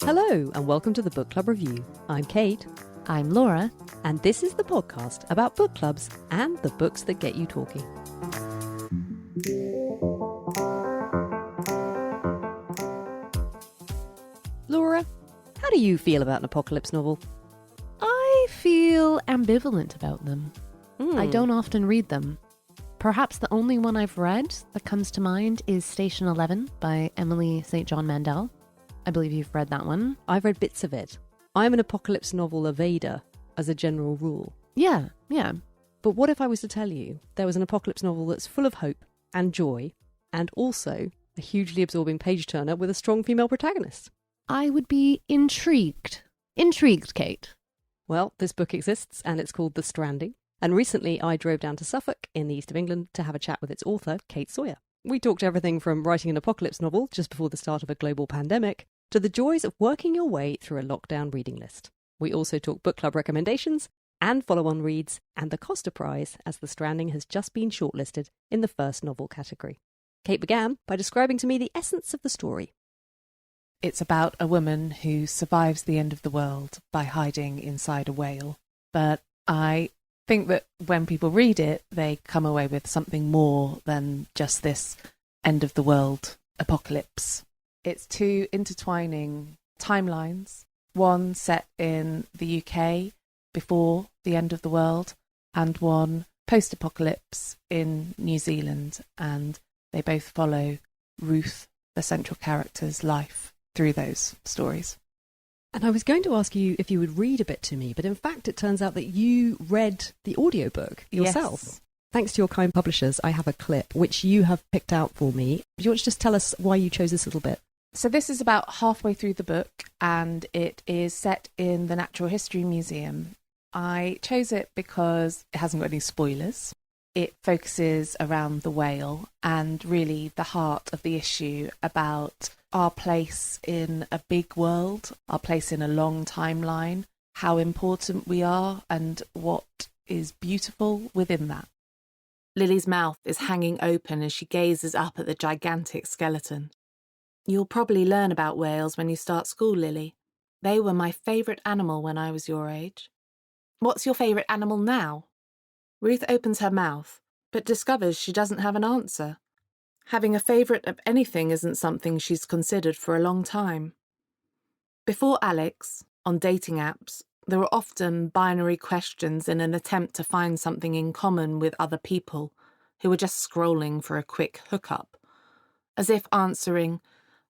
Hello and welcome to the Book Club Review. I'm Kate. I'm Laura. And this is the podcast about book clubs and the books that get you talking. Laura, how do you feel about an apocalypse novel? I feel ambivalent about them. I don't often read them. Perhaps the only one I've read that comes to mind is Station 11 by Emily St. John Mandel. I believe you've read that one. I've read bits of it. I'm an apocalypse novel evader as a general rule. Yeah. But what if I was to tell you there was an apocalypse novel that's full of hope and joy and also a hugely absorbing page-turner with a strong female protagonist? I would be intrigued. Intrigued, Kate. Well, this book exists and it's called The Stranding. And recently I drove down to Suffolk in the east of England to have a chat with its author, Kate Sawyer. We talked everything from writing an apocalypse novel just before the start of a global pandemic to the joys of working your way through a lockdown reading list. We also talk book club recommendations and follow-on reads and the Costa Prize, as The Stranding has just been shortlisted in the first novel category. Kate began by describing to me the essence of the story. It's about a woman who survives the end of the world by hiding inside a whale. But I think that when people read it, they come away with something more than just this end of the world apocalypse. It's two intertwining timelines, one set in the UK before the end of the world and one post-apocalypse in New Zealand, and they both follow Ruth, the central character's life, through those stories. And I was going to ask you if you would read a bit to me, but in fact it turns out that you read the audiobook yourself. Yes. Thanks to your kind publishers, I have a clip which you have picked out for me. Do you want to just tell us why you chose this little bit? So this is about halfway through the book, and it is set in the Natural History Museum. I chose it because it hasn't got any spoilers. It focuses around the whale and really the heart of the issue about our place in a big world, our place in a long timeline, how important we are and what is beautiful within that. Lily's mouth is hanging open as she gazes up at the gigantic skeleton. You'll probably learn about whales when you start school, Lily. They were my favourite animal when I was your age. What's your favourite animal now? Ruth opens her mouth, but discovers she doesn't have an answer. Having a favourite of anything isn't something she's considered for a long time. Before Alex, on dating apps, there were often binary questions in an attempt to find something in common with other people who were just scrolling for a quick hookup, as if answering,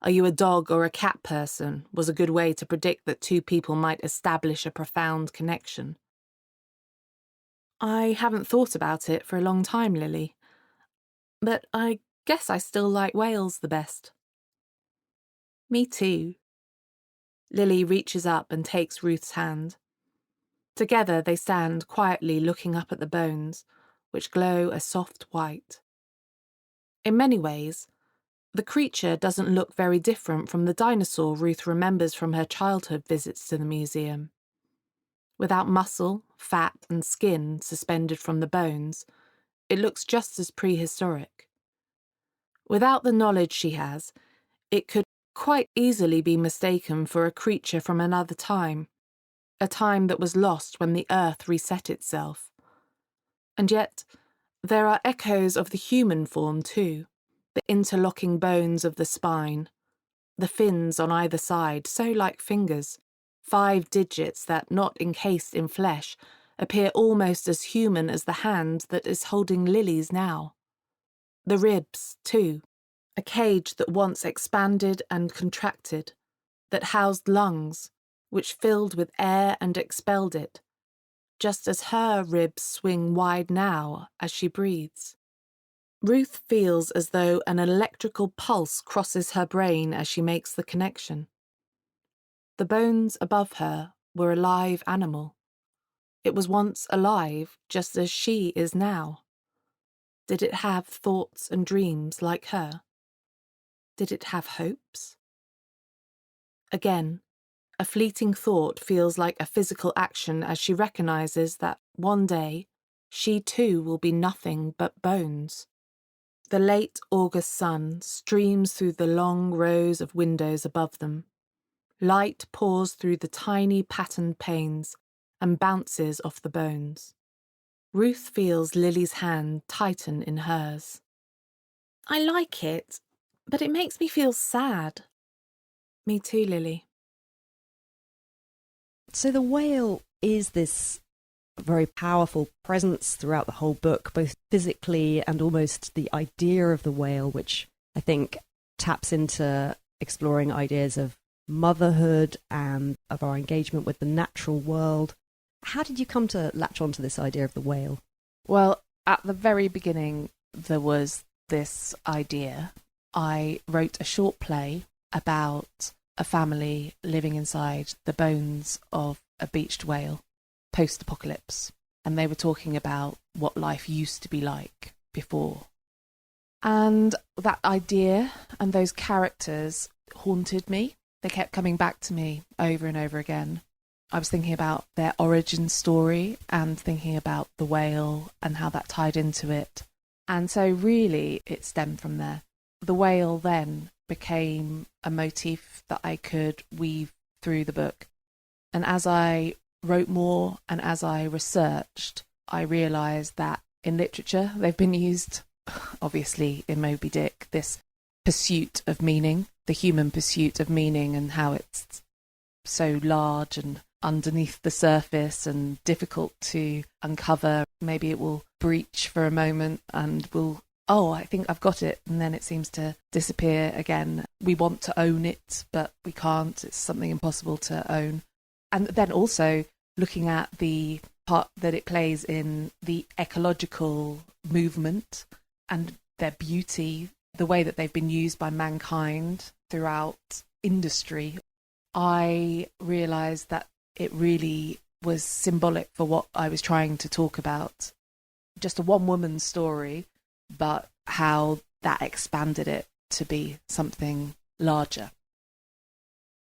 "Are you a dog or a cat person?" was a good way to predict that two people might establish a profound connection. I haven't thought about it for a long time, Lily, but I guess I still like whales the best. Me too. Lily reaches up and takes Ruth's hand. Together they stand quietly looking up at the bones, which glow a soft white. In many ways, the creature doesn't look very different from the dinosaur Ruth remembers from her childhood visits to the museum. Without muscle, fat and skin suspended from the bones, it looks just as prehistoric. Without the knowledge she has, it could quite easily be mistaken for a creature from another time, a time that was lost when the earth reset itself. And yet, there are echoes of the human form too, the interlocking bones of the spine, the fins on either side, so like fingers, 5 digits that, not encased in flesh, appear almost as human as the hand that is holding Lily's now. The ribs, too, a cage that once expanded and contracted, that housed lungs, which filled with air and expelled it, just as her ribs swing wide now as she breathes. Ruth feels as though an electrical pulse crosses her brain as she makes the connection. The bones above her were a live animal. It was once alive, just as she is now. Did it have thoughts and dreams like her? Did it have hopes? Again, a fleeting thought feels like a physical action as she recognises that one day, she too will be nothing but bones. The late August sun streams through the long rows of windows above them. Light pours through the tiny patterned panes and bounces off the bones. Ruth feels Lily's hand tighten in hers. I like it, but it makes me feel sad. Me too, Lily. So the whale is this very powerful presence throughout the whole book, both physically and almost the idea of the whale, which I think taps into exploring ideas of motherhood and of our engagement with the natural world. How did you come to latch onto this idea of the whale? Well, at the very beginning, there was this idea. I wrote a short play about a family living inside the bones of a beached whale post-apocalypse, and they were talking about what life used to be like before. And that idea and those characters haunted me. They kept coming back to me over and over again. I was thinking about their origin story and thinking about the whale and how that tied into it. And so really it stemmed from there. The whale then became a motif that I could weave through the book. And as I wrote more and as I researched, I realised that in literature they've been used, obviously in Moby Dick, this pursuit of meaning, the human pursuit of meaning, and how it's so large and underneath the surface and difficult to uncover. Maybe it will breach for a moment and will, oh, I think I've got it, and then it seems to disappear again. We want to own it, but we can't. It's something impossible to own. And then also looking at the part that it plays in the ecological movement and their beauty, the way that they've been used by mankind throughout industry, I realised that it really was symbolic for what I was trying to talk about. Just a one-woman story, but how that expanded it to be something larger.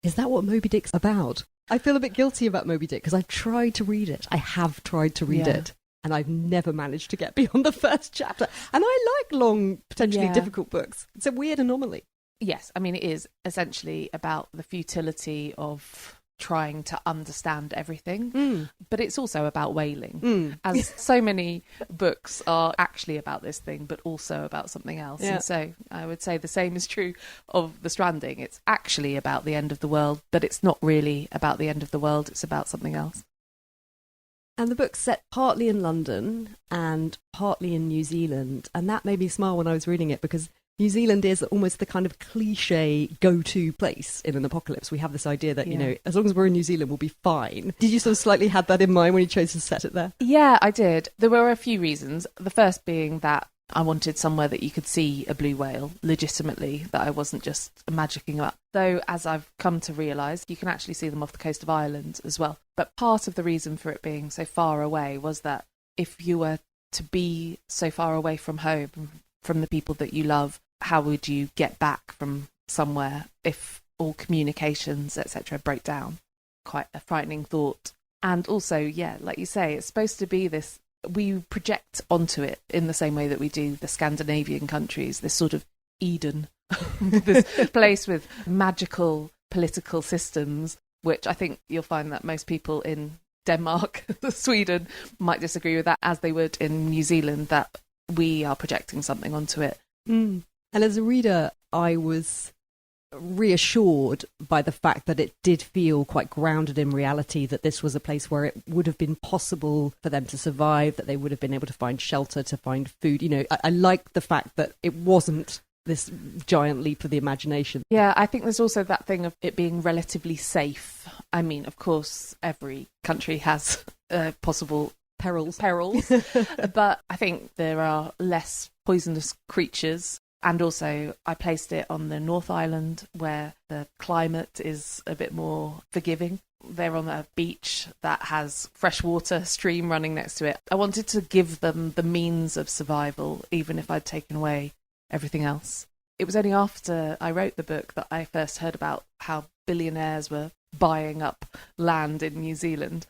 Is that what Moby Dick's about? I feel a bit guilty about Moby Dick because I've tried to read it. I have tried to read it, and I've never managed to get beyond the first chapter. And I like long, potentially difficult books. It's a weird anomaly. Yes, I mean, it is essentially about the futility of trying to understand everything, but it's also about whaling, as so many books are actually about this thing, but also about something else. And so I would say the same is true of The Stranding. It's actually about the end of the world, but it's not really about the end of the world. It's about something else. And the book's set partly in London and partly in New Zealand, and that made me smile when I was reading it, because New Zealand is almost the kind of cliche go-to place in an apocalypse. We have this idea that, you know, as long as we're in New Zealand, we'll be fine. Did you sort of slightly had that in mind when you chose to set it there? Yeah, I did. There were a few reasons. The first being that I wanted somewhere that you could see a blue whale legitimately, that I wasn't just magicking up. Though, as I've come to realise, you can actually see them off the coast of Ireland as well. But part of the reason for it being so far away was that if you were to be so far away from home, from the people that you love, how would you get back from somewhere if all communications, etc., break down? Quite a frightening thought. And also, yeah, like you say, it's supposed to be this, we project onto it in the same way that we do the Scandinavian countries, this sort of Eden, this place with magical political systems, which I think you'll find that most people in Denmark, Sweden, might disagree with that, as they would in New Zealand, that we are projecting something onto it. And as a reader, I was reassured by the fact that it did feel quite grounded in reality, that this was a place where it would have been possible for them to survive, that they would have been able to find shelter, to find food. You know, I like the fact that it wasn't this giant leap of the imagination. Yeah, I think there's also that thing of it being relatively safe. I mean, of course, every country has possible perils, but I think there are less poisonous creatures. And also, I placed it on the North Island, where the climate is a bit more forgiving. They're on a beach that has fresh water stream running next to it. I wanted to give them the means of survival, even if I'd taken away everything else. It was only after I wrote the book that I first heard about how billionaires were buying up land in New Zealand.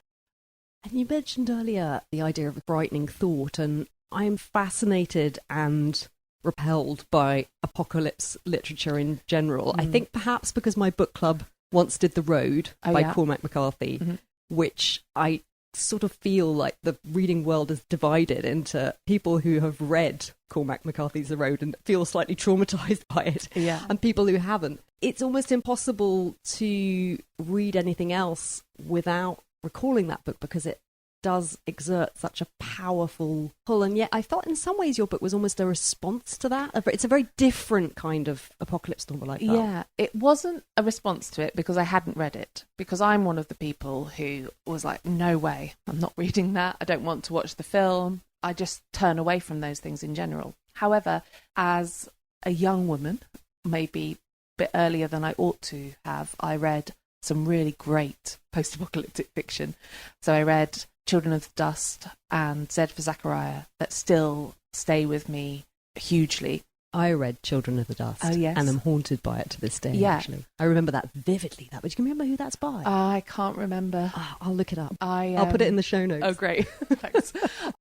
And you mentioned earlier the idea of a frightening thought, and I'm fascinated and repelled by apocalypse literature in general. I think perhaps because my book club once did The Road by Cormac McCarthy, which I sort of feel like the reading world is divided into people who have read Cormac McCarthy's The Road and feel slightly traumatized by it, and people who haven't. It's almost impossible to read anything else without recalling that book because it does exert such a powerful pull. And yet I felt in some ways your book was almost a response to that. It's a very different kind of apocalypse novel, I felt. Yeah, it wasn't a response to it because I hadn't read it. Because I'm one of the people who was like, no way, I'm not reading that. I don't want to watch the film. I just turn away from those things in general. However, as a young woman, maybe a bit earlier than I ought to have, I read some really great post-apocalyptic fiction. So I read Children of the Dust and Z for Zachariah that still stay with me hugely. I read Children of the Dust and am haunted by it to this day, actually. I remember that vividly. But you can remember who that's by? I can't remember. I'll look it up. I'll put it in the show notes. Oh, great. Thanks.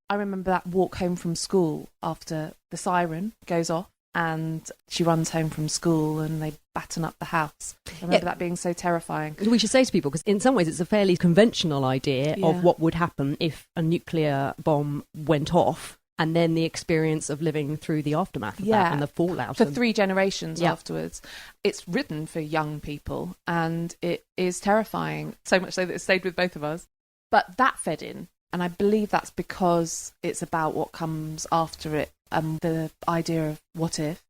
I remember that walk home from school after the siren goes off and she runs home from school and they batten up the house. I remember that being so terrifying. We should say to people, because in some ways it's a fairly conventional idea of what would happen if a nuclear bomb went off, and then the experience of living through the aftermath of that and the fallout. For 3 generations afterwards. It's written for young people and it is terrifying, so much so that it stayed with both of us. But that fed in, and I believe that's because it's about what comes after it, and the idea of what if.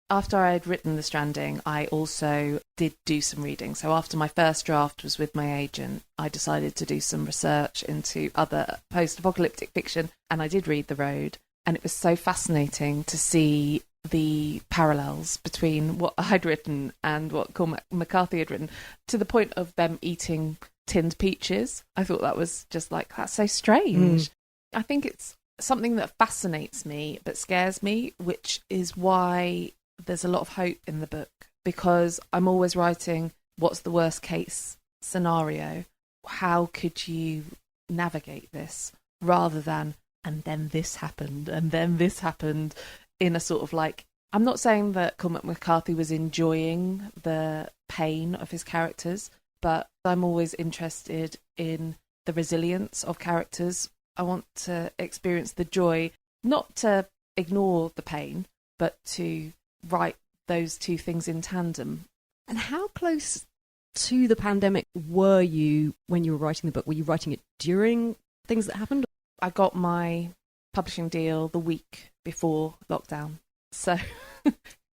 After I had written The Stranding, I also did do some reading. So after my first draft was with my agent, I decided to do some research into other post-apocalyptic fiction, and I did read The Road. And it was so fascinating to see the parallels between what I'd written and what Cormac McCarthy had written, to the point of them eating tinned peaches. I thought that was just like, that's so strange. I think it's something that fascinates me but scares me, which is why there's a lot of hope in the book, because I'm always writing, what's the worst case scenario? How could you navigate this? Rather than, and then this happened, and then this happened, in a sort of like, I'm not saying that Cormac McCarthy was enjoying the pain of his characters, but I'm always interested in the resilience of characters. I want to experience the joy, not to ignore the pain, but to write those two things in tandem. And how close to the pandemic were you when you were writing the book? Were you writing it during things that happened? I got my publishing deal the week before lockdown. So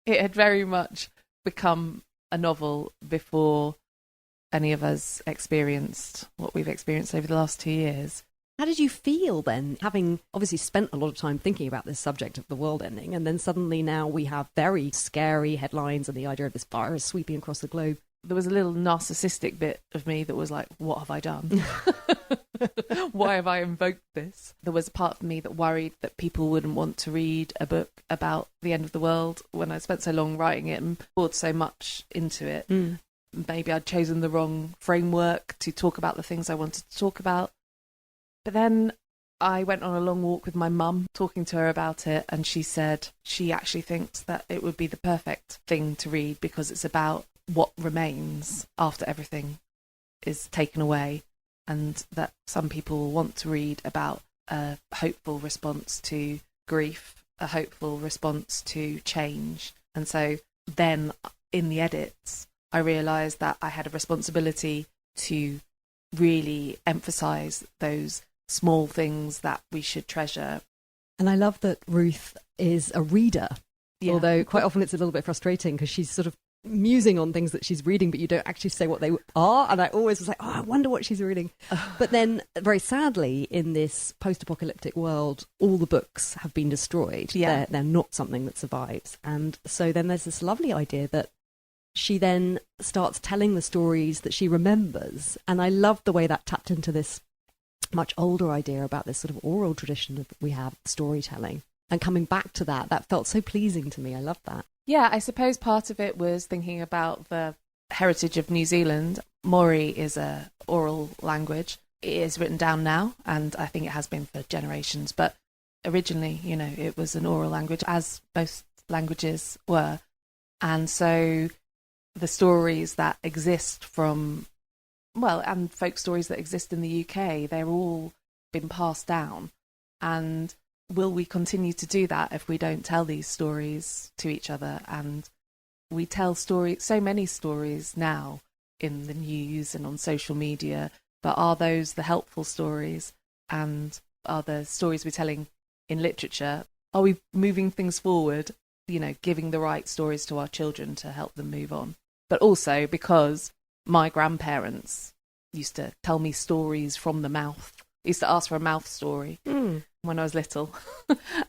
it had very much become a novel before any of us experienced what we've experienced over the last 2 years. How did you feel then, having obviously spent a lot of time thinking about this subject of the world ending, and then suddenly now we have very scary headlines and the idea of this virus sweeping across the globe? There was a little narcissistic bit of me that was like, what have I done? Why have I invoked this? There was a part of me that worried that people wouldn't want to read a book about the end of the world when I spent so long writing it and poured so much into it. Maybe I'd chosen the wrong framework to talk about the things I wanted to talk about. But then I went on a long walk with my mum, talking to her about it, and she said she actually thinks that it would be the perfect thing to read because it's about what remains after everything is taken away, and that some people will want to read about a hopeful response to grief, a hopeful response to change. And so then in the edits, I realised that I had a responsibility to really emphasise those small things that we should treasure. And I love that Ruth is a reader, although quite often it's a little bit frustrating because she's sort of musing on things that she's reading, but you don't actually say what they are. And I always was like, I wonder what she's reading. But then, very sadly, in this post-apocalyptic world, all the books have been destroyed. They're not something that survives. And so then there's this lovely idea that she then starts telling the stories that she remembers. And I love the way that tapped into this much older idea about this sort of oral tradition that we have, storytelling. And coming back to that felt so pleasing to me. I love that. Yeah, I suppose part of it was thinking about the heritage of New Zealand. Maori is a oral language, it is written down now, and I think it has been for generations. But originally, it was an oral language, as most languages were. And so the stories that exist and folk stories that exist in the UK, they're all been passed down. And will we continue to do that if we don't tell these stories to each other? And we tell so many stories now in the news and on social media, but are those the helpful stories? And are the stories we're telling in literature, are we moving things forward, giving the right stories to our children to help them move on? But also because my grandparents used to tell me stories from the mouth. I used to ask for a mouth story when I was little.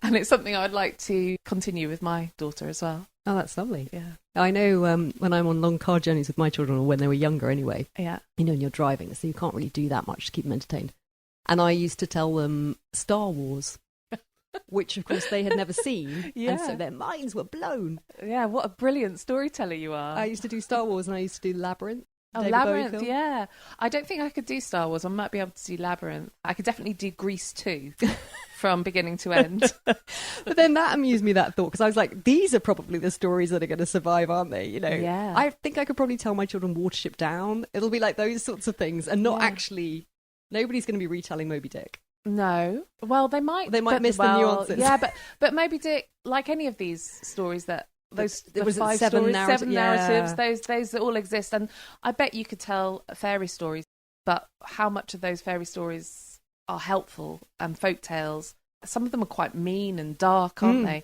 And it's something I'd like to continue with my daughter as well. Oh, that's lovely. Yeah. I know when I'm on long car journeys with my children, or when they were younger anyway, yeah, and you're driving, so you can't really do that much to keep them entertained. And I used to tell them Star Wars, which of course they had never seen. Yeah. And so their minds were blown. Yeah, what a brilliant storyteller you are. I used to do Star Wars and I used to do Labyrinth. Oh, David Labyrinth, Bowie film. yeah. I don't think I could do Star Wars. I might be able to do Labyrinth. I could definitely do Grease too, from beginning to end. But then that amused me, that thought, because I was like, these are probably the stories that are going to survive, aren't they? Yeah. I think I could probably tell my children Watership Down. It'll be like those sorts of things, and not actually, nobody's going to be retelling Moby Dick. No. Well, they might. They might miss the nuances. Yeah, but Moby Dick, like any of these stories that those It was five seven stories, narratives, seven narratives, those that all exist, and I bet you could tell fairy stories, but how much of those fairy stories are helpful and folk tales? Some of them are quite mean and dark, aren't they?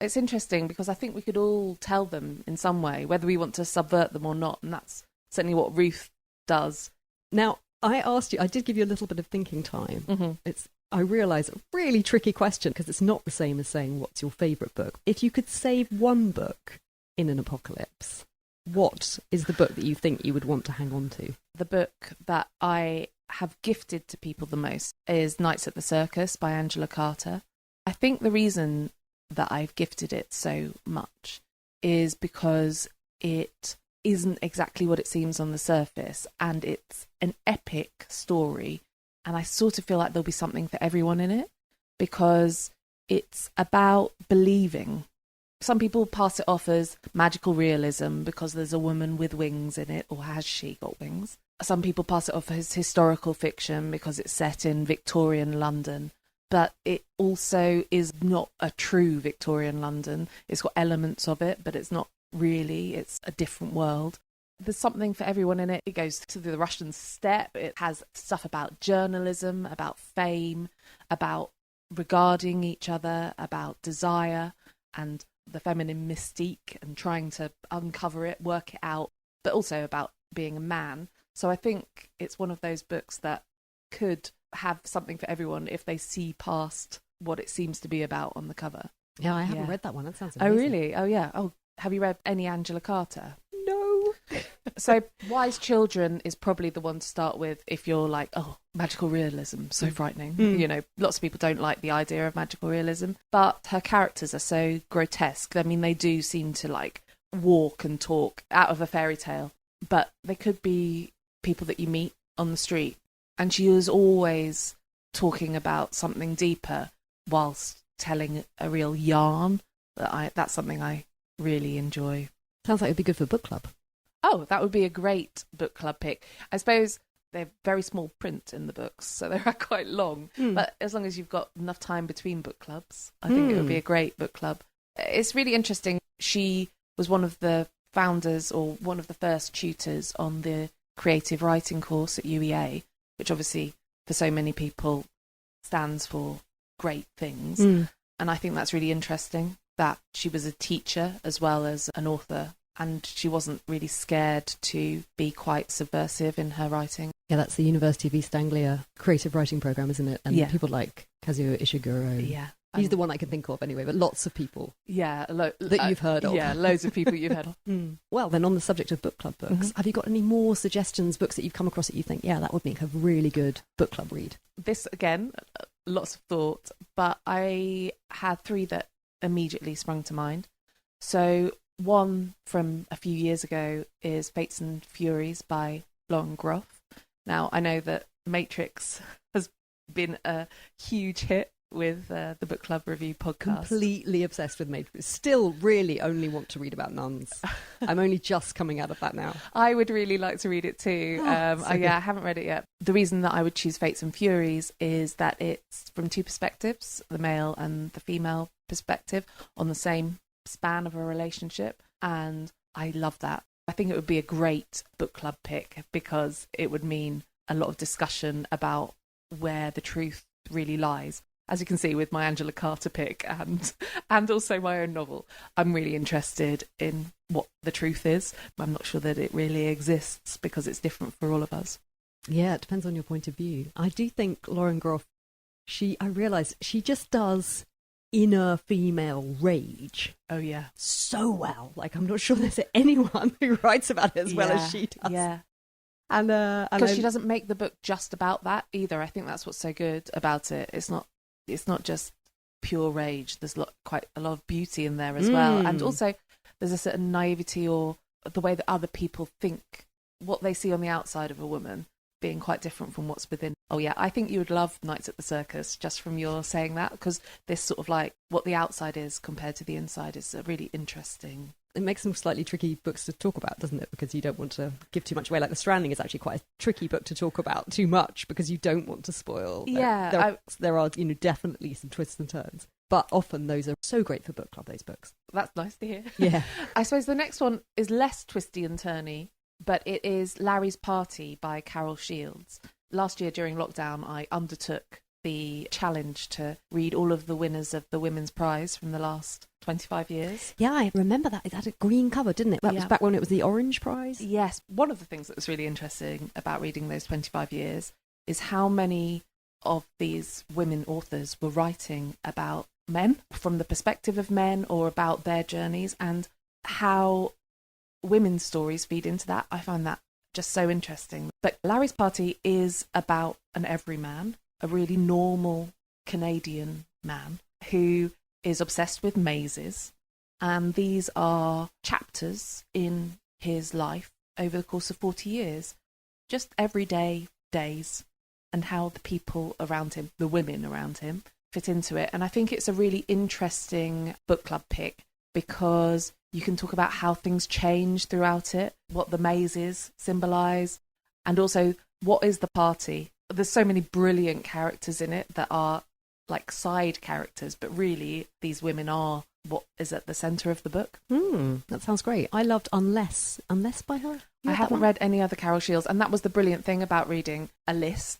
It's interesting because I think we could all tell them in some way, whether we want to subvert them or not, and that's certainly what Ruth does. Now, I did give you a little bit of thinking time. Mm-hmm. I realise, a really tricky question, because it's not the same as saying what's your favourite book. If you could save one book in an apocalypse, what is the book that you think you would want to hang on to? The book that I have gifted to people the most is Nights at the Circus by Angela Carter. I think the reason that I've gifted it so much is because it isn't exactly what it seems on the surface, and it's an epic story. And I sort of feel like there'll be something for everyone in it, because it's about believing. Some people pass it off as magical realism because there's a woman with wings in it, or has she got wings? Some people pass it off as historical fiction because it's set in Victorian London. But it also is not a true Victorian London. It's got elements of it, but it's not really. It's a different world. There's something for everyone in it. It goes to the Russian steppe. It has stuff about journalism, about fame, about regarding each other, about desire and the feminine mystique and trying to uncover it, work it out, but also about being a man. So I think it's one of those books that could have something for everyone if they see past what it seems to be about on the cover. Yeah, I haven't read that one. That sounds amazing. Oh, really? Oh, yeah. Oh, have you read any Angela Carter? No. So Wise Children is probably the one to start with if you're like, oh, magical realism, so frightening. Lots of people don't like the idea of magical realism, but her characters are so grotesque. I mean, they do seem to like walk and talk out of a fairy tale, but they could be people that you meet on the street. And she was always talking about something deeper whilst telling a real yarn. That's something I really enjoy. Sounds like it'd be good for book club. Oh, that would be a great book club pick. I suppose they're very small print in the books, so they're quite long. But as long as you've got enough time between book clubs, I think it would be a great book club. It's really interesting. She was one of the founders or one of the first tutors on the creative writing course at UEA, which obviously for so many people stands for great things. And I think that's really interesting that she was a teacher as well as an author. And she wasn't really scared to be quite subversive in her writing. Yeah, that's the University of East Anglia creative writing programme, isn't it? And people like Kazuo Ishiguro. Yeah. He's the one I can think of anyway, but lots of people that you've heard of. Yeah, loads of people you've heard of. Well, then on the subject of book club books, have you got any more suggestions, books that you've come across that you think, yeah, that would make a really good book club read? This, again, lots of thought, but I had 3 that immediately sprung to mind. So one from a few years ago is Fates and Furies by Groff. Now, I know that Matrix has been a huge hit with the Book Club Review podcast. Completely obsessed with Matrix. Still really only want to read about nuns. I'm only just coming out of that now. I would really like to read it too. I haven't read it yet. The reason that I would choose Fates and Furies is that it's from two perspectives, the male and the female perspective, on the same span of a relationship. And I love that. I think it would be a great book club pick because it would mean a lot of discussion about where the truth really lies. As you can see with my Angela Carter pick and also my own novel, I'm really interested in what the truth is. I'm not sure that it really exists because it's different for all of us. Yeah, it depends on your point of view. I do think Lauren Groff, I realise she just does inner female rage. Oh, yeah. So well. Like, I'm not sure there's anyone who writes about it as well as she does. Yeah. And because she doesn't make the book just about that either. I think that's what's so good about it. It's not just pure rage. There's quite a lot of beauty in there as well. And also there's a certain naivety or the way that other people think, what they see on the outside of a woman being quite different from what's within. Oh yeah, I think you would love Nights at the Circus just from your saying that, because this sort of like what the outside is compared to the inside is a really interesting. It makes them slightly tricky books to talk about, doesn't it? Because you don't want to give too much away. Like The Stranding is actually quite a tricky book to talk about too much because you don't want to spoil. Yeah. There are definitely some twists and turns. But often those are so great for book club, those books. That's nice to hear. Yeah. I suppose the next one is less twisty and turny, but it is Larry's Party by Carol Shields. Last year during lockdown, I undertook the challenge to read all of the winners of the Women's Prize from the last 25 years. Yeah, I remember that. It had a green cover, didn't it? That was back when it was the Orange Prize. Yes. One of the things that was really interesting about reading those 25 years is how many of these women authors were writing about men from the perspective of men or about their journeys, and how women's stories feed into that. I find that just so interesting. But Larry's Party is about an everyman, a really normal Canadian man who is obsessed with mazes. And these are chapters in his life over the course of 40 years. Just everyday days and how the people around him, the women around him, fit into it. And I think it's a really interesting book club pick because you can talk about how things change throughout it, what the mazes symbolise, and also what is the party. There's so many brilliant characters in it that are like side characters, but really these women are what is at the centre of the book. That sounds great. I loved Unless by her. I haven't read any other Carol Shields, and that was the brilliant thing about reading a list.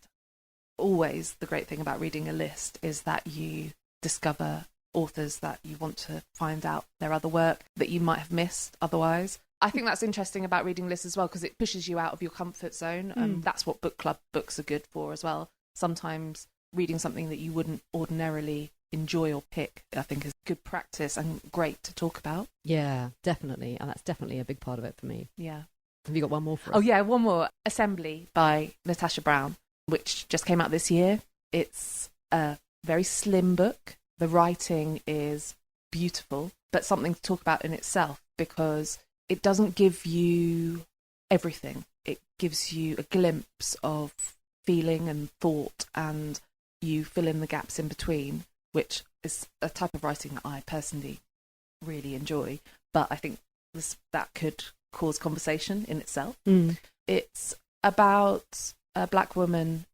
Always the great thing about reading a list is that you discover authors that you want to find out their other work that you might have missed otherwise. I think that's interesting about reading lists as well, because it pushes you out of your comfort zone, and that's what book club books are good for as well. Sometimes reading something that you wouldn't ordinarily enjoy or pick, I think, is good practice and great to talk about. Yeah, definitely. And that's definitely a big part of it for me. Yeah. Have you got one more for us? Oh, yeah, one more. Assembly by Natasha Brown, which just came out this year. It's a very slim book. The writing is beautiful, but something to talk about in itself, because it doesn't give you everything. It gives you a glimpse of feeling and thought, and you fill in the gaps in between, which is a type of writing that I personally really enjoy. But I think that could cause conversation in itself. It's about a black woman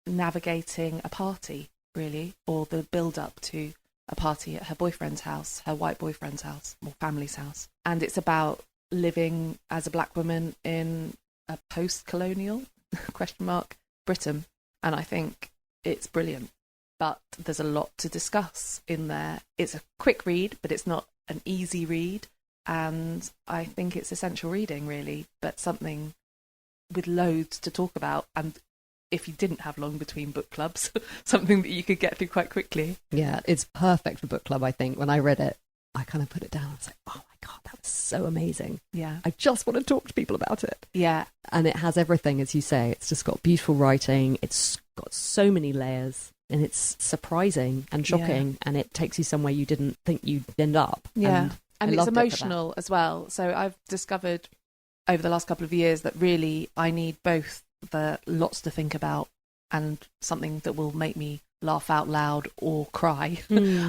navigating a party, really, or the build-up to a party at her boyfriend's house, her white boyfriend's house, or family's house. And it's about living as a black woman in a post-colonial, Britain. And I think it's brilliant. But there's a lot to discuss in there. It's a quick read, but it's not an easy read. And I think it's essential reading, really, but something with loads to talk about. And if you didn't have long between book clubs, something that you could get through quite quickly. Yeah, it's perfect for book club, I think. When I read it, I kind of put it down. I was like, oh my God, that was so amazing. Yeah. I just want to talk to people about it. Yeah. And it has everything, as you say. It's just got beautiful writing. It's got so many layers. And it's surprising and shocking. And it takes you somewhere you didn't think you'd end up. Yeah. And it's emotional as well. So I've discovered over the last couple of years that really I need both the lots to think about and something that will make me laugh out loud or cry.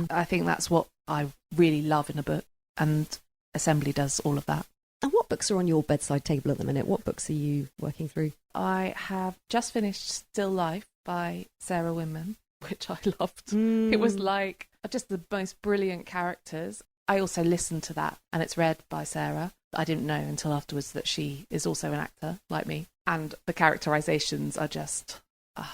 I think that's what I really love in a book, and Assembly does all of that. And what books are on your bedside table at the minute? What books are you working through? I have just finished Still Life by Sarah Winman, which I loved. It was like just the most brilliant characters. I also listened to that, and it's read by Sarah. I didn't know until afterwards that she is also an actor like me. And the characterizations are just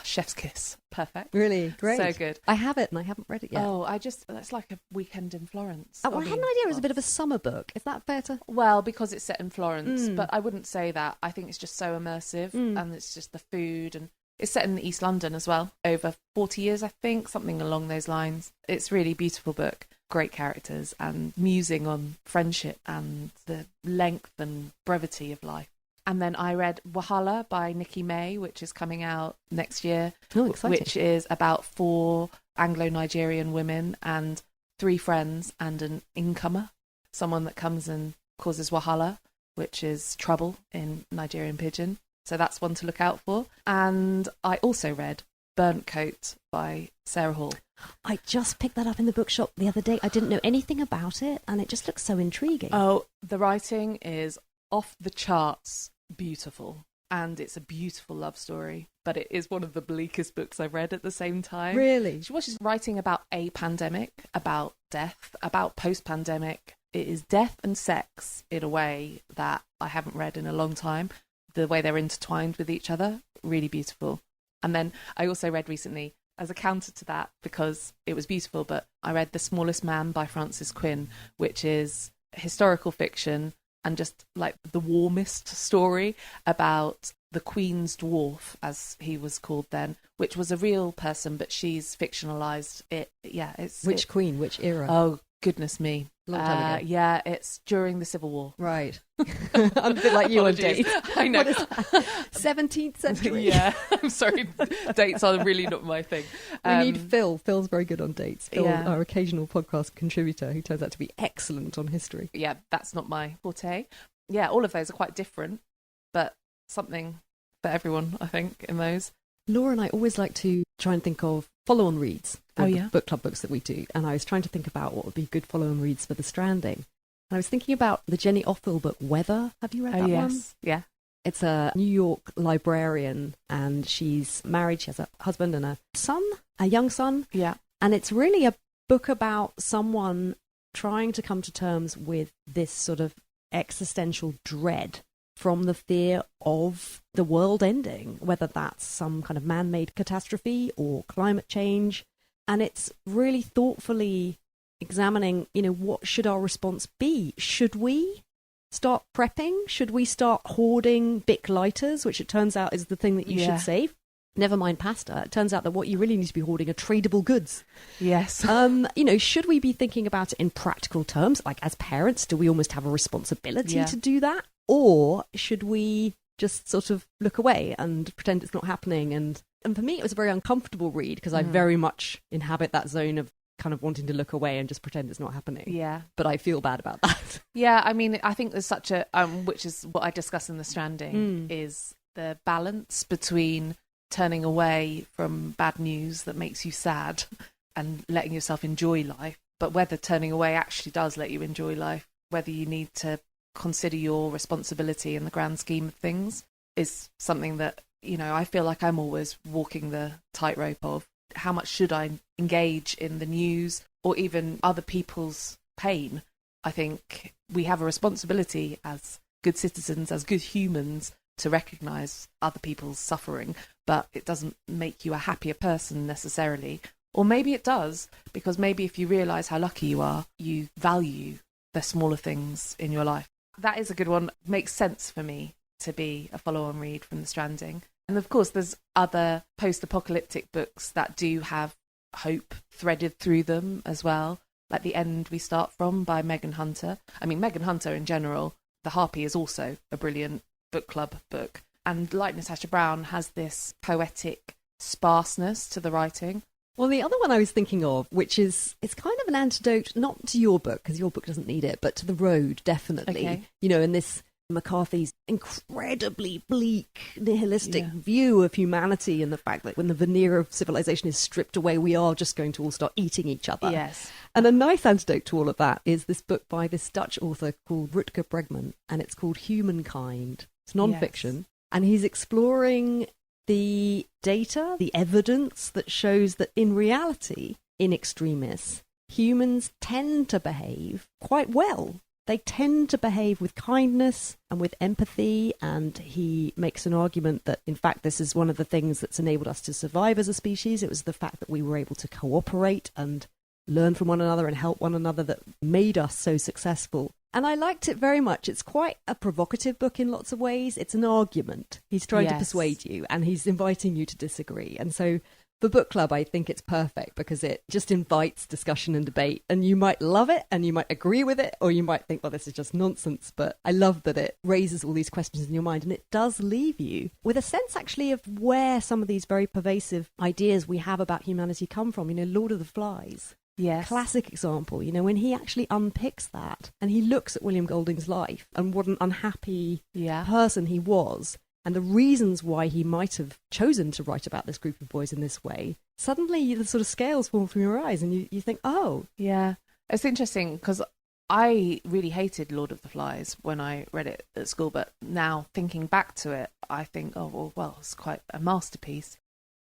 chef's kiss. Perfect. Really? Great. So good. I have it and I haven't read it yet. Oh, it's like a weekend in Florence. I had an idea it was a bit of a summer book. Is that fair to... Well, because it's set in Florence, but I wouldn't say that. I think it's just so immersive, and it's just the food, and it's set in East London as well, over 40 years, I think, something along those lines. It's a really beautiful book. Great characters and musing on friendship and the length and brevity of life. And then I read Wahala by Nikki May, which is coming out next year. Oh, exciting. Which is about 4 Anglo-Nigerian women and 3 friends and an incomer, someone that comes and causes wahala, which is trouble in Nigerian Pidgin. So that's one to look out for. And I also read Burnt Coat by Sarah Hall. I just picked that up in the bookshop the other day. I didn't know anything about it, and it just looks so intriguing. Oh, the writing is off the charts beautiful, and it's a beautiful love story, but it is one of the bleakest books I've read at the same time. Really? She's writing about a pandemic, about death, about post-pandemic. It is death and sex in a way that I haven't read in a long time. The way they're intertwined with each other, really beautiful. And then I also read recently, as a counter to that, because it was beautiful, but I read The Smallest Man by Francis Quinn, which is historical fiction and just like the warmest story about the Queen's dwarf, as he was called then, which was a real person, but she's fictionalized it. Yeah, Which queen? Which era? Oh, goodness me. Long time ago. Yeah, it's during the Civil War. Right. I'm a bit like you on dates. I know. What is that? 17th century? Yeah, I'm sorry. Dates are really not my thing. We need Phil. Phil's very good on dates. Phil, Yeah. our occasional podcast contributor, who turns out to be excellent on history. Yeah, that's not my forte. Yeah, all of those are quite different, but something for everyone, I think, in those. Laura and I always like to try and think of follow-on reads of the yeah? book club books that we do. And I was trying to think about what would be good follow-on reads for The Stranding. And I was thinking about the Jenny Offill book, Weather. Have you read that one? Yeah. It's a New York librarian, and she's married. She has a husband and a son, a young son. Yeah. And it's really a book about someone trying to come to terms with this sort of existential dread from the fear of the world ending, whether that's some kind of man-made catastrophe or climate change. And it's really thoughtfully examining, what should our response be? Should we start prepping? Should we start hoarding Bic lighters, which it turns out is the thing that you should save? Never mind pasta. It turns out that what you really need to be hoarding are tradable goods. Yes. Should we be thinking about it in practical terms? Like, as parents, do we almost have a responsibility to do that? Or should we just sort of look away and pretend it's not happening? And for me, it was a very uncomfortable read because I very much inhabit that zone of kind of wanting to look away and just pretend it's not happening. Yeah. But I feel bad about that. Yeah, I mean, I think there's such a, which is what I discuss in The Stranding, is the balance between turning away from bad news that makes you sad and letting yourself enjoy life, but whether turning away actually does let you enjoy life, whether you need to consider your responsibility in the grand scheme of things, is something that, I feel like I'm always walking the tightrope of how much should I engage in the news or even other people's pain. I think we have a responsibility as good citizens, as good humans, to recognise other people's suffering, but it doesn't make you a happier person necessarily. Or maybe it does, because maybe if you realise how lucky you are, you value the smaller things in your life. That is a good one. Makes sense for me to be a follow-on read from The Stranding. And of course, there's other post-apocalyptic books that do have hope threaded through them as well, like The End We Start From by Megan Hunter. I mean, Megan Hunter in general, The Harpy is also a brilliant book club book. And like Natasha Brown, has this poetic sparseness to the writing. Well, the other one I was thinking of, which is, it's kind of an antidote, not to your book, because your book doesn't need it, but to The Road, definitely. Okay. In this McCarthy's incredibly bleak, nihilistic view of humanity and the fact that when the veneer of civilization is stripped away, we are just going to all start eating each other. Yes. And a nice antidote to all of that is this book by this Dutch author called Rutger Bregman, and it's called Humankind. It's non-fiction, and he's exploring the data, the evidence that shows that in reality, in extremis, humans tend to behave quite well. They tend to behave with kindness and with empathy, and he makes an argument that, in fact, this is one of the things that's enabled us to survive as a species. It was the fact that we were able to cooperate and learn from one another and help one another that made us so successful. And I liked it very much. It's quite a provocative book in lots of ways. It's an argument. He's trying to persuade you, and he's inviting you to disagree. And so for book club, I think it's perfect because it just invites discussion and debate, and you might love it and you might agree with it, or you might think, well, this is just nonsense. But I love that it raises all these questions in your mind, and it does leave you with a sense actually of where some of these very pervasive ideas we have about humanity come from. You know, Lord of the Flies. Yes. Classic example, you know, when he actually unpicks that and he looks at William Golding's life and what an unhappy person he was, and the reasons why he might have chosen to write about this group of boys in this way, suddenly the sort of scales fall from your eyes and you think, oh. Yeah. It's interesting because I really hated Lord of the Flies when I read it at school, but now thinking back to it, I think, oh, well, it's quite a masterpiece.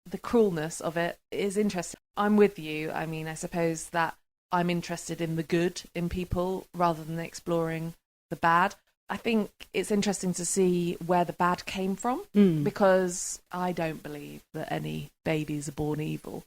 The cruelness of it is interesting. I'm with you. I mean, I suppose that I'm interested in the good in people rather than exploring the bad. I think it's interesting to see where the bad came from, because I don't believe that any babies are born evil.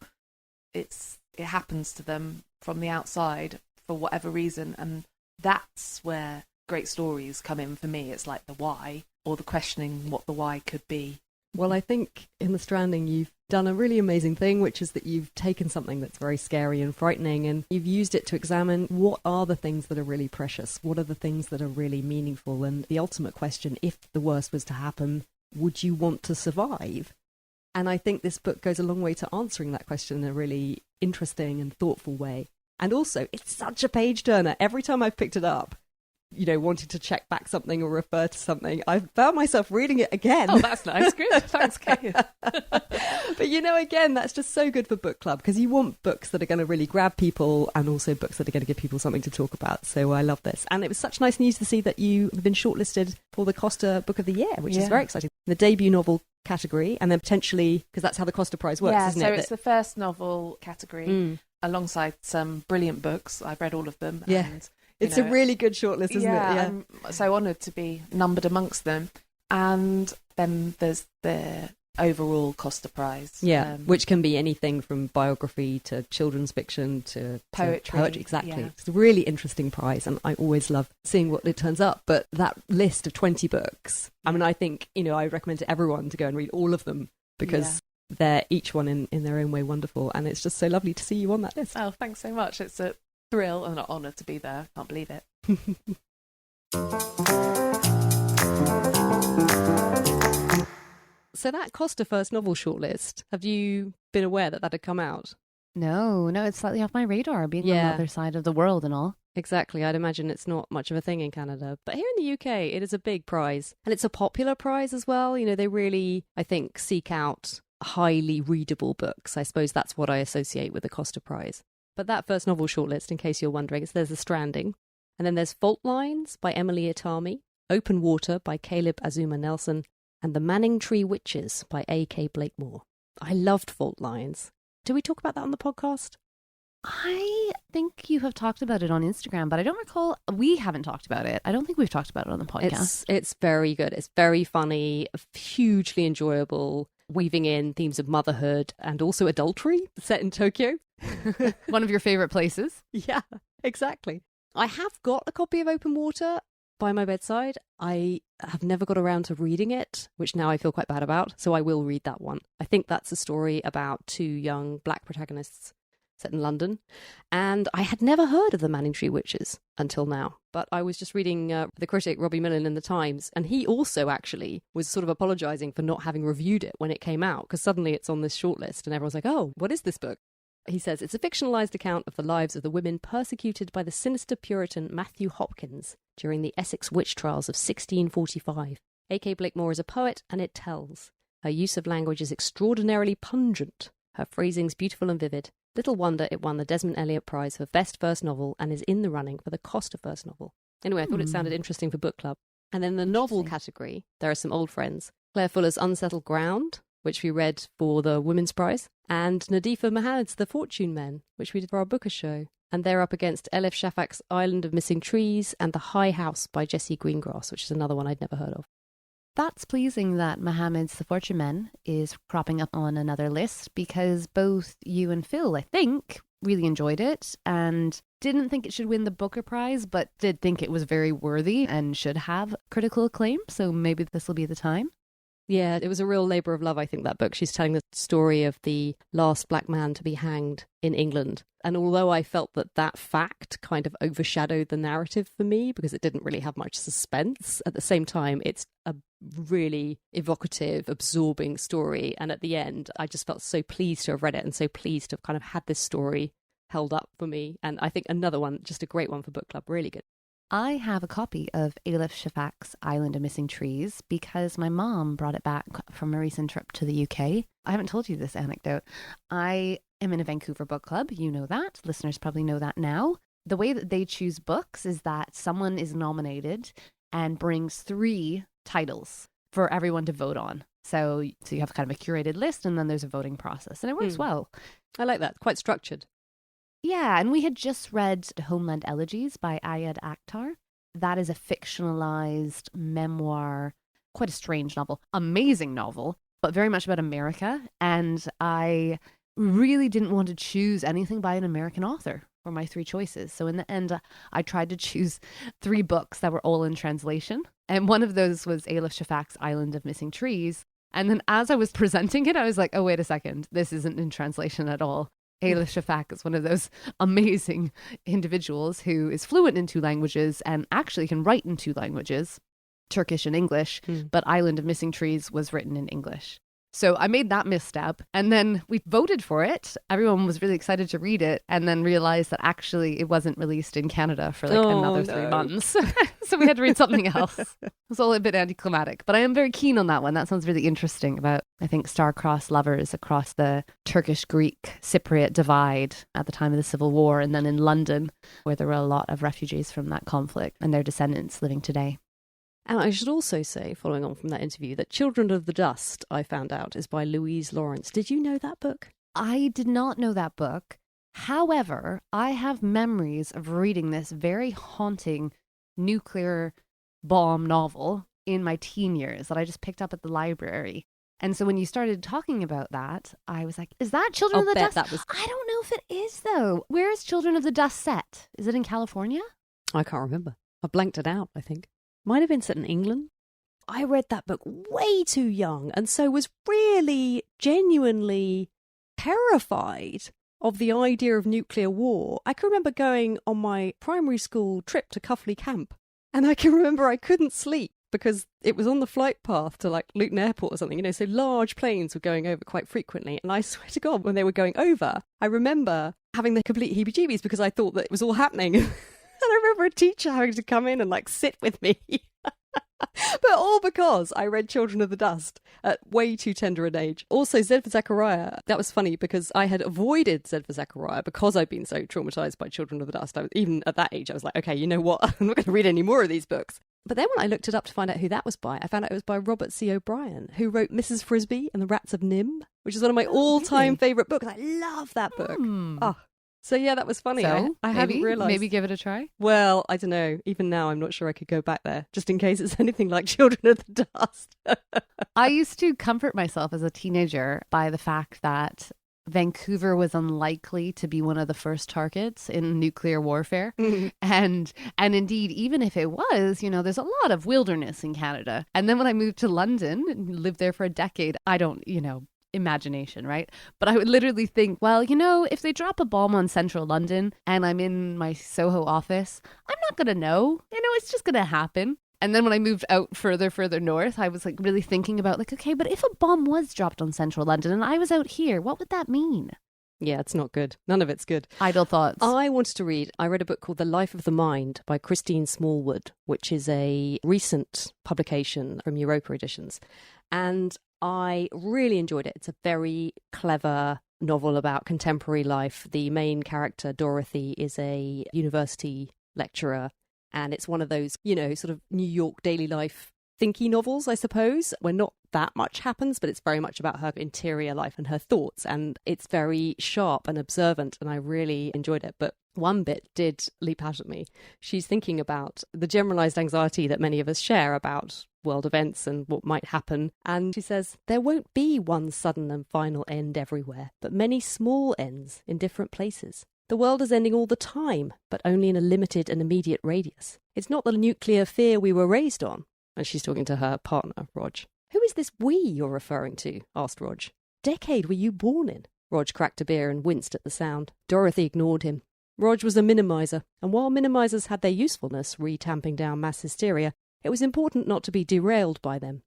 It happens to them from the outside for whatever reason, and that's where great stories come in for me. It's like the why, or the questioning what the why could be. Well, I think in The Stranding you've done a really amazing thing, which is that you've taken something that's very scary and frightening and you've used it to examine what are the things that are really precious, what are the things that are really meaningful, and the ultimate question, if the worst was to happen, would you want to survive? And I think this book goes a long way to answering that question in a really interesting and thoughtful way. And also, it's such a page turner. Every time I've picked it up, you know, wanted to check back something or refer to something, I found myself reading it again. Oh, that's nice. Good. Thanks, Kate. But, you know, again, that's just so good for book club because you want books that are going to really grab people and also books that are going to give people something to talk about. So I love this. And it was such nice news to see that you have been shortlisted for the Costa Book of the Year, which is very exciting. The debut novel category, and then potentially, because that's how the Costa Prize works, isn't it? Yeah, so it's the first novel category alongside some brilliant books. I've read all of them. Yeah. And it's a really good shortlist, isn't it? Yeah, I'm so honoured to be numbered amongst them. And then there's the overall Costa Prize. Yeah, which can be anything from biography to children's fiction to poetry. Exactly. Yeah. It's a really interesting prize, and I always love seeing what it turns up. But that list of 20 books, I mean, I think, you know, I recommend to everyone to go and read all of them because they're each one in their own way wonderful. And it's just so lovely to see you on that list. Oh, thanks so much. It's a thrill and an honour to be there. Can't believe it. So that Costa first novel shortlist, have you been aware that had come out? No, it's slightly off my radar, being on the other side of the world and all. Exactly. I'd imagine it's not much of a thing in Canada. But here in the UK, it is a big prize. And it's a popular prize as well. You know, they really, I think, seek out highly readable books. I suppose that's what I associate with the Costa Prize. But that first novel shortlist, in case you're wondering, there's The Stranding, and then there's Fault Lines by Emily Itami, Open Water by Caleb Azuma Nelson, and The Manning Tree Witches by A.K. Blakemore. I loved Fault Lines. Did we talk about that on the podcast? I think you have talked about it on Instagram, but I don't recall. We haven't talked about it. I don't think we've talked about it on the podcast. It's very good. It's very funny, hugely enjoyable, weaving in themes of motherhood and also adultery, set in Tokyo. One of your favourite places. Yeah, exactly. I have got a copy of Open Water by my bedside. I have never got around to reading it, which now I feel quite bad about, so I will read that one. I think that's a story about two young black protagonists set in London, and I had never heard of the Manning Tree Witches until now. But I was just reading the critic Robbie Millen in the Times, and he also actually was sort of apologising for not having reviewed it when it came out, because suddenly it's on this shortlist, and everyone's like, oh, what is this book? He says, it's a fictionalised account of the lives of the women persecuted by the sinister Puritan Matthew Hopkins during the Essex witch trials of 1645. A.K. Blakemore is a poet, and it tells. Her use of language is extraordinarily pungent. Her phrasing's beautiful and vivid. Little wonder it won the Desmond Elliott Prize for Best First Novel and is in the running for the Costa First Novel. Anyway, I thought it sounded interesting for book club. And then the novel category, there are some old friends. Claire Fuller's Unsettled Ground, which we read for the Women's Prize, and Nadifa Mahad's The Fortune Men, which we did for our Booker show. And they're up against Elif Shafak's Island of Missing Trees and The High House by Jessie Greengrass, which is another one I'd never heard of. That's pleasing that Mohammed's The Fortune Men is cropping up on another list, because both you and Phil, I think, really enjoyed it and didn't think it should win the Booker Prize, but did think it was very worthy and should have critical acclaim. So maybe this will be the time. Yeah, it was a real labour of love, I think, that book. She's telling the story of the last black man to be hanged in England. And although I felt that that fact kind of overshadowed the narrative for me because it didn't really have much suspense, at the same time, it's a really evocative, absorbing story. And at the end, I just felt so pleased to have read it and so pleased to have kind of had this story held up for me. And I think another one, just a great one for book club, really good. I have a copy of Elif Shafak's Island of Missing Trees because my mom brought it back from a recent trip to the UK. I haven't told you this anecdote. I am in a Vancouver book club. You know that. Listeners probably know that now. The way that they choose books is that someone is nominated and brings 3 titles for everyone to vote on. So you have kind of a curated list and then there's a voting process, and it works well. I like that. Quite structured. Yeah, and we had just read Homeland Elegies by Ayad Akhtar. That is a fictionalized memoir, quite a strange novel, amazing novel, but very much about America. And I really didn't want to choose anything by an American author for my 3 choices. So in the end, I tried to choose 3 books that were all in translation. And one of those was Elif Shafak's Island of Missing Trees. And then as I was presenting it, I was like, oh, wait a second, this isn't in translation at all. Elif Shafak is one of those amazing individuals who is fluent in 2 languages and actually can write in 2 languages, Turkish and English, but Island of Missing Trees was written in English. So I made that misstep, and then we voted for it. Everyone was really excited to read it, and then realized that actually it wasn't released in Canada for another 3 months. So we had to read something else. It was all a bit anticlimactic, but I am very keen on that one. That sounds really interesting about, I think, star-crossed lovers across the Turkish-Greek Cypriot divide at the time of the Civil War, and then in London, where there were a lot of refugees from that conflict and their descendants living today. And I should also say, following on from that interview, that Children of the Dust, I found out, is by Louise Lawrence. Did you know that book? I did not know that book. However, I have memories of reading this very haunting nuclear bomb novel in my teen years that I just picked up at the library. And so when you started talking about that, I was like, is that Children of the Dust? I don't know if it is, though. Where is Children of the Dust set? Is it in California? I can't remember. I blanked it out, I think. Might have been set in England. I read that book way too young and so was really genuinely terrified of the idea of nuclear war. I can remember going on my primary school trip to Cuffley Camp, and I can remember I couldn't sleep because it was on the flight path to like Luton Airport or something, so large planes were going over quite frequently. And I swear to God, when they were going over, I remember having the complete heebie-jeebies because I thought that it was all happening. And I remember a teacher having to come in and like sit with me. But all because I read Children of the Dust at way too tender an age. Also, Z for Zachariah, that was funny because I had avoided Z for Zachariah because I'd been so traumatised by Children of the Dust. Even at that age, I was like, okay, you know what? I'm not going to read any more of these books. But then when I looked it up to find out who that was by, I found out it was by Robert C. O'Brien, who wrote Mrs. Frisbee and the Rats of Nim, which is one of my all-time favourite books. I love that book. Oh. So yeah, that was funny. So, I hadn't realised. Maybe give it a try? Well, I don't know. Even now, I'm not sure I could go back there, just in case it's anything like Children of the Dust. I used to comfort myself as a teenager by the fact that Vancouver was unlikely to be one of the first targets in nuclear warfare. And indeed, even if it was, there's a lot of wilderness in Canada. And then when I moved to London and lived there for a decade, I don't, imagination, right? But I would literally think, well, if they drop a bomb on central London and I'm in my Soho office, I'm not going to know. It's just going to happen. And then when I moved out further north, I was like really thinking about okay, but if a bomb was dropped on central London and I was out here, what would that mean? Yeah, it's not good. None of it's good. Idle thoughts. I read a book called The Life of the Mind by Christine Smallwood, which is a recent publication from Europa Editions. And I really enjoyed it. It's a very clever novel about contemporary life. The main character, Dorothy, is a university lecturer. And it's one of those, sort of New York daily life thinky novels, I suppose, where not that much happens, but it's very much about her interior life and her thoughts. And it's very sharp and observant, and I really enjoyed it. But one bit did leap out at me. She's thinking about the generalized anxiety that many of us share about world events and what might happen. And she says, there won't be one sudden and final end everywhere, but many small ends in different places. The world is ending all the time, but only in a limited and immediate radius. It's not the nuclear fear we were raised on. And she's talking to her partner, Rog. Who is this we you're referring to? Asked Rog. Decade were you born in? Rog cracked a beer and winced at the sound. Dorothy ignored him. Rog was a minimiser, and while minimisers had their usefulness, re-tamping down mass hysteria, it was important not to be derailed by them.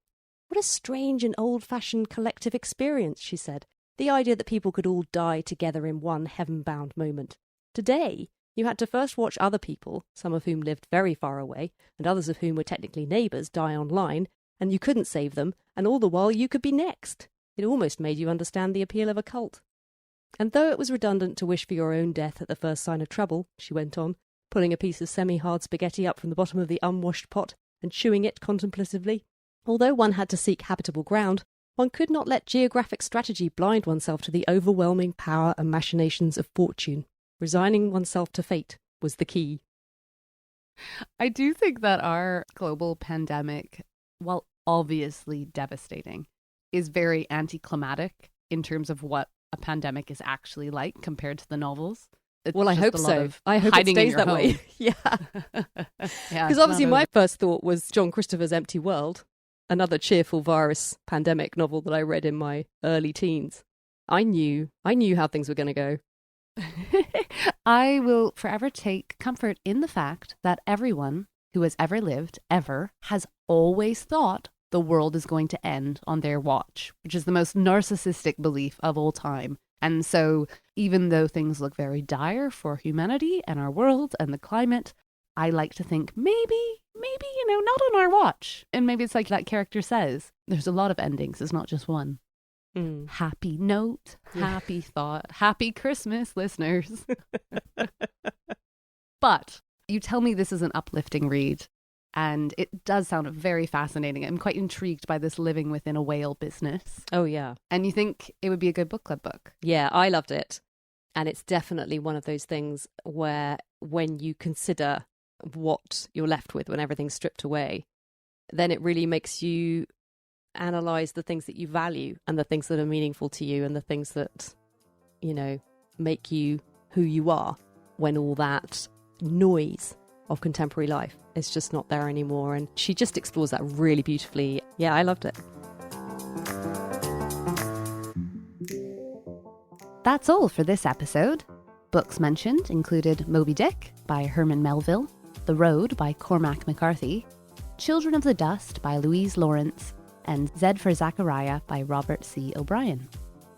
What a strange and old-fashioned collective experience, she said. The idea that people could all die together in one heaven-bound moment. Today, you had to first watch other people, some of whom lived very far away, and others of whom were technically neighbours, die online, and you couldn't save them, and all the while you could be next. It almost made you understand the appeal of a cult. And though it was redundant to wish for your own death at the first sign of trouble, she went on, pulling a piece of semi-hard spaghetti up from the bottom of the unwashed pot and chewing it contemplatively, although one had to seek habitable ground, one could not let geographic strategy blind oneself to the overwhelming power and machinations of fortune. Resigning oneself to fate was the key. I do think that our global pandemic, while obviously devastating, is very anticlimactic in terms of what a pandemic is actually like compared to the novels. Well, I hope so. I hope it stays that way. Yeah. Because obviously my first thought was John Christopher's Empty World, another cheerful virus pandemic novel that I read in my early teens. I knew how things were going to go. I will forever take comfort in the fact that everyone who has ever lived, ever, has always thought the world is going to end on their watch, which is the most narcissistic belief of all time. And so even though things look very dire for humanity and our world and the climate, I like to think maybe, not on our watch. And maybe it's like that character says, there's a lot of endings, it's not just one. Happy note, happy thought, happy Christmas, listeners. But you tell me this is an uplifting read, and it does sound very fascinating. I'm quite intrigued by this living within a whale business. Oh, yeah. And you think it would be a good book club book? Yeah, I loved it. And it's definitely one of those things where when you consider what you're left with when everything's stripped away, then it really makes you analyze the things that you value and the things that are meaningful to you and the things that, make you who you are when all that noise of contemporary life is just not there anymore. And she just explores that really beautifully. Yeah, I loved it. That's all for this episode. Books mentioned included Moby Dick by Herman Melville, The Road by Cormac McCarthy, Children of the Dust by Louise Lawrence, and Z for Zachariah by Robert C. O'Brien.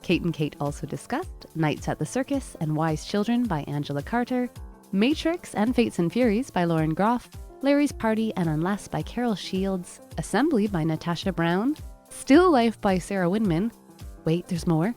Kate and Kate also discussed Nights at the Circus and Wise Children by Angela Carter, Matrix and Fates and Furies by Lauren Groff, Larry's Party and Unless by Carol Shields, Assembly by Natasha Brown, Still Life by Sarah Winman, wait, there's more,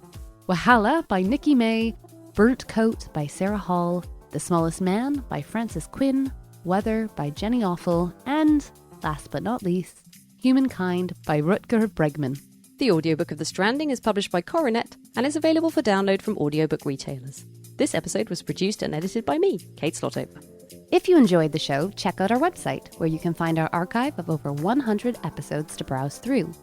Wahala by Nikki May, Burnt Coat by Sarah Hall, The Smallest Man by Frances Quinn, Weather by Jenny Offel, and, last but not least, Humankind by Rutger Bregman. The audiobook of The Stranding is published by Coronet and is available for download from audiobook retailers. This episode was produced and edited by me, Kate Sawyer. If you enjoyed the show, check out our website, where you can find our archive of over 100 episodes to browse through.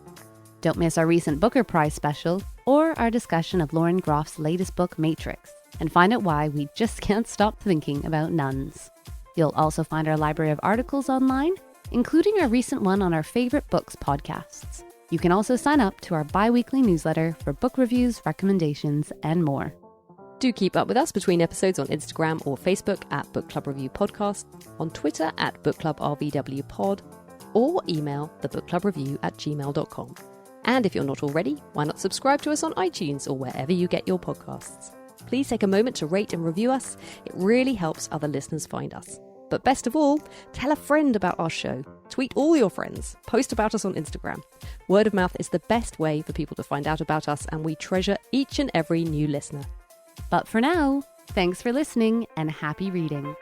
Don't miss our recent Booker Prize special or our discussion of Lauren Groff's latest book, Matrix, and find out why we just can't stop thinking about nuns. You'll also find our library of articles online, including our recent one on our favorite books podcasts. You can also sign up to our bi-weekly newsletter for book reviews, recommendations, and more. Do keep up with us between episodes on Instagram or Facebook at Book Club Review Podcast, on Twitter at Book Club RVW Pod, or email thebookclubreview@gmail.com. And if you're not already, why not subscribe to us on iTunes or wherever you get your podcasts. Please take a moment to rate and review us. It really helps other listeners find us. But best of all, tell a friend about our show. Tweet all your friends. Post about us on Instagram. Word of mouth is the best way for people to find out about us, and we treasure each and every new listener. But for now, thanks for listening and happy reading.